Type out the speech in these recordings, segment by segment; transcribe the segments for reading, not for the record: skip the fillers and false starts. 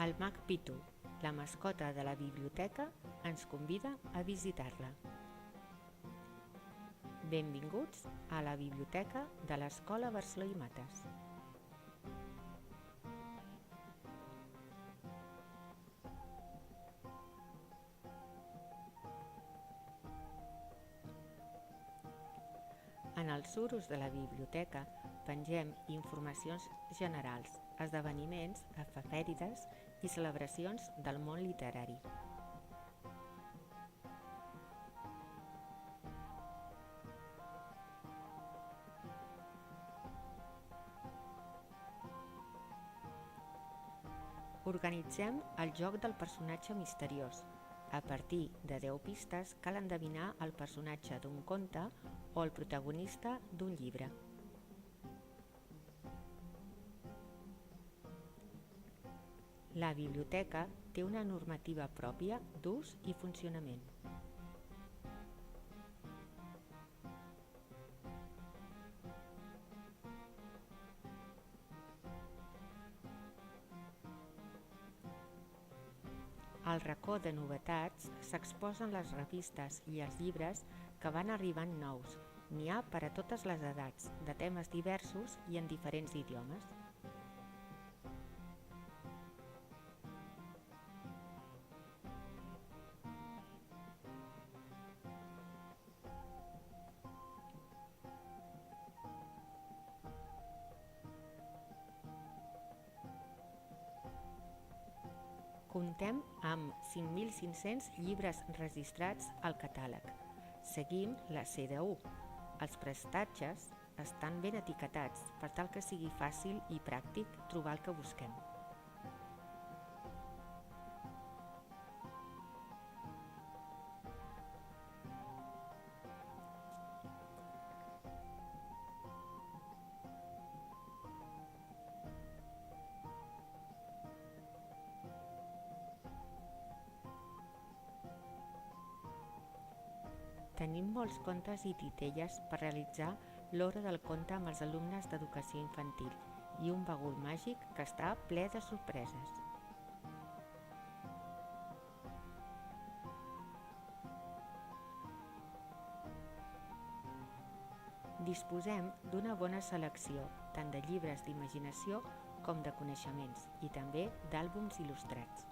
El mag Pitu, la mascota de la biblioteca, ens convida a visitar-la. Benvinguts a la biblioteca de l'Escola Barceló i Mates. En els suros de la biblioteca pengem informacions generals, esdeveniments, efemèrides i celebracions del món literari. Organitzem el joc del personatge misteriós. A partir de 10 pistes cal endevinar el personatge d'un conte o el protagonista d'un llibre. La biblioteca té una normativa pròpia d'ús i funcionament. Al racó de novetats s'exposen les revistes i els llibres que van arribant nous. N'hi ha per a totes les edats, de temes diversos i en diferents idiomes. Comptem amb 5.500 llibres registrats al catàleg. Seguim la CDU. Els prestatges estan ben etiquetats per tal que sigui fàcil i pràctic trobar el que busquem. Tenim molts contes i titelles per realitzar l'hora del conte amb els alumnes d'educació infantil i un bagul màgic que està ple de sorpreses. Disposem d'una bona selecció tant de llibres d'imaginació com de coneixements i també d'àlbums il·lustrats.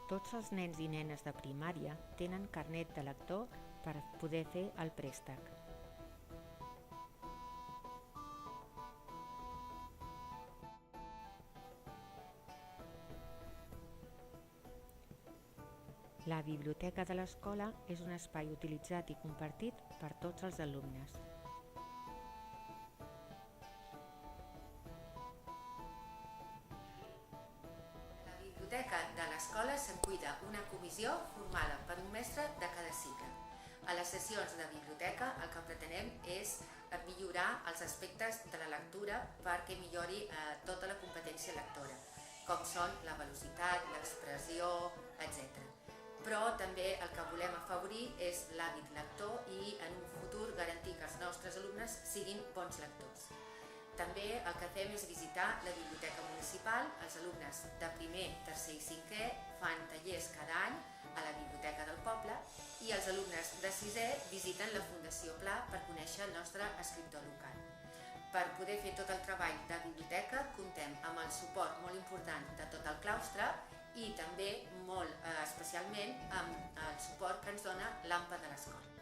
Tots els nens i nenes de primària tenen carnet de lector per poder fer el préstec. La biblioteca de l'escola és un espai utilitzat i compartit per tots els alumnes. A la biblioteca de l'escola se'n cuida una comissió formada per un mestre de cada cicle. A les sessions de biblioteca el que pretenem és millorar els aspectes de la lectura perquè millori tota la competència lectora, com són la velocitat, l'expressió, etc. Però també el que volem afavorir és l'hàbit lector i en un futur garantir que els nostres alumnes siguin bons lectors. També el que fem és visitar la biblioteca municipal. Els alumnes de primer, tercer i cinquè fan tallers cada any a la biblioteca del poble i els alumnes de sisè visiten la Fundació Pla per conèixer el nostre escriptor local. Per poder fer tot el treball de biblioteca comptem amb el suport molt important de tot el claustre i també molt especialment amb el suport que ens dona l'AMPA de l'escola.